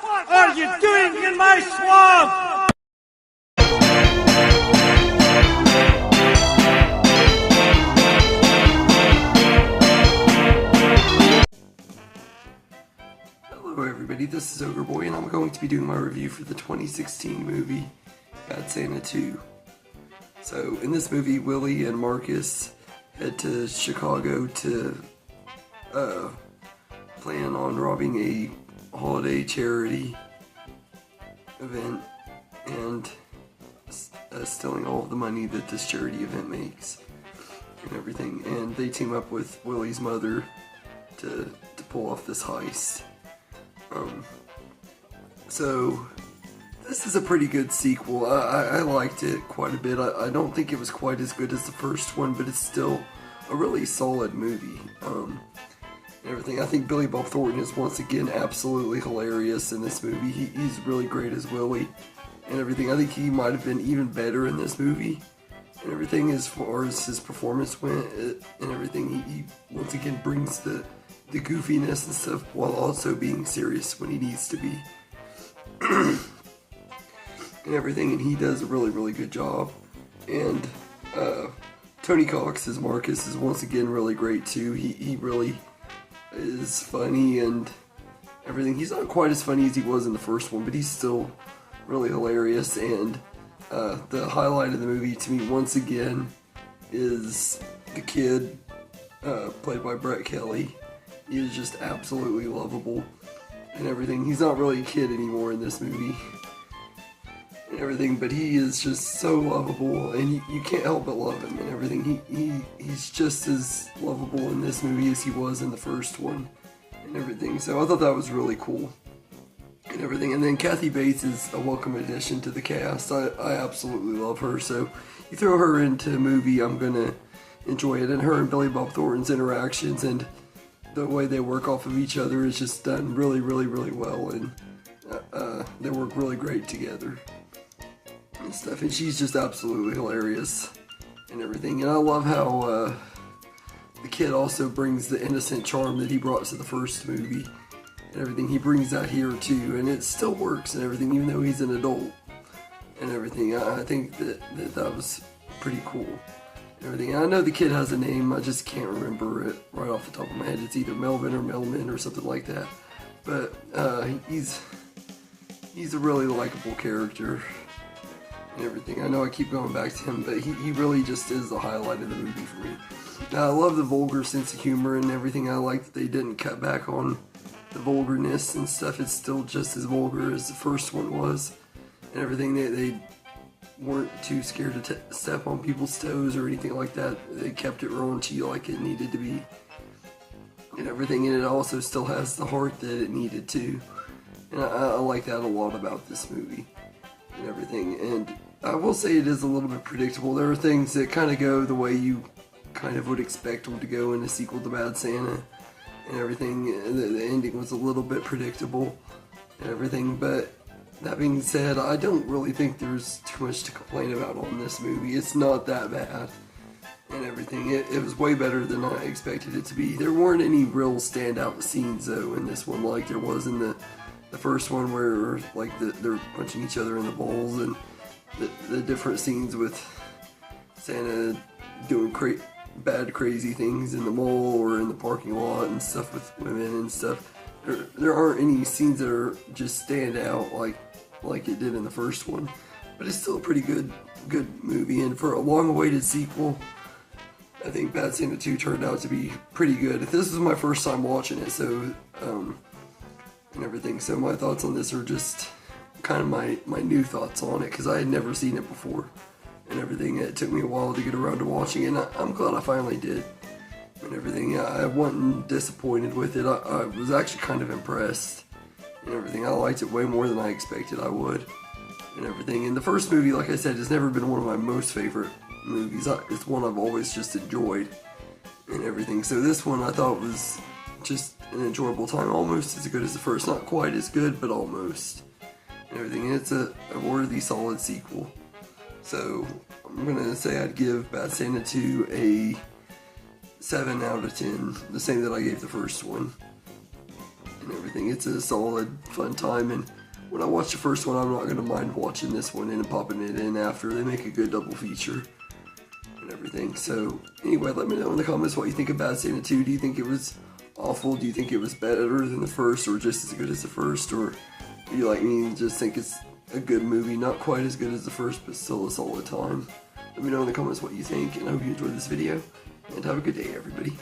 What are you doing in my swamp? Hello everybody, this is Ogre Boy, and I'm going to be doing my review for the 2016 movie Bad Santa 2. So, in this movie, Willie and Marcus head to Chicago to plan on robbing a holiday charity event and stealing all of the money that this charity event makes and everything. And they team up with Willie's mother to pull off this heist. So this is a pretty good sequel. I liked it quite a bit. I don't think it was quite as good as the first one, but it's still a really solid movie. And everything. I think Billy Bob Thornton is once again absolutely hilarious in this movie. He's really great as Willie and everything. I think he might have been even better in this movie and everything as far as his performance went and everything. He once again brings the goofiness and stuff while also being serious when he needs to be and everything, and he does a really good job. And Tony Cox as Marcus is once again really great too. He really is funny and everything. He's not quite as funny as he was in the first one, but he's still really hilarious. And the highlight of the movie to me once again is the kid played by Brett Kelly. He is just absolutely lovable and everything. He's not really a kid anymore in this movie and everything, but he is just so lovable, and you can't help but love him and everything. He's just as lovable in this movie as he was in the first one and everything. So I thought that was really cool and everything. And then Kathy Bates is a welcome addition to the cast. I absolutely love her. So you throw her into a movie, I'm gonna enjoy it. And her and Billy Bob Thornton's interactions and the way they work off of each other is just done really well, and they work really great together and stuff. And she's just absolutely hilarious and everything. And I love how the kid also brings the innocent charm that he brought to the first movie and everything. He brings that here too, and it still works and everything, even though he's an adult and everything. I think that was pretty cool. Everything. I know the kid has a name, I just can't remember it right off the top of my head. It's either Melvin or Melman or something like that. But he's a really likable character and everything. I know I keep going back to him, but he really just is the highlight of the movie for me. I love the vulgar sense of humor and everything. I like that they didn't cut back on the vulgarness and stuff. It's still just as vulgar as the first one was and everything. They weren't too scared to step on people's toes or anything like that. They kept it raunchy like it needed to be and everything, and it also still has the heart that it needed to, and I like that a lot about this movie and everything. And I will say it is a little bit predictable. There are things that kind of go the way you kind of would expect them to go in a sequel to Bad Santa and everything. The ending was a little bit predictable and everything, but that being said, I don't really think there's too much to complain about on this movie. It's not that bad and everything. It was way better than I expected it to be. There weren't any real standout scenes though in this one, like there was in the first one, where like they're punching each other in the balls, and the different scenes with Santa doing bad crazy things in the mall or in the parking lot and stuff with women and stuff. There aren't any scenes that are just stand out like it did in the first one, but it's still a pretty good movie. And for a long-awaited sequel, I think Bad Santa 2 turned out to be pretty good. This is my first time watching it, so and everything. So my thoughts on this are just kind of my new thoughts on it, because I had never seen it before and everything. It took me a while to get around to watching it, and I'm glad I finally did and everything. I wasn't disappointed with it. I was actually kind of impressed and everything. I liked it way more than I expected I would and everything. And the first movie, like I said, has never been one of my most favorite movies. It's one I've always just enjoyed and everything. So this one I thought was just an enjoyable time, almost as good as the first. Not quite as good, but almost and everything. And it's a worthy, solid sequel. So I'm gonna say I'd give Bad Santa 2 a 7 out of 10, the same that I gave the first one and everything. It's a solid, fun time, and when I watch the first one, I'm not going to mind watching this one and popping it in after. They make a good double feature and everything. So anyway, let me know in the comments what you think of Bad Santa 2. Do you think it was awful? Do you think it was better than the first, or just as good as the first? Or do you, like me, just think it's a good movie, not quite as good as the first, but still a solid time? Let me know in the comments what you think, and I hope you enjoyed this video, and have a good day, everybody.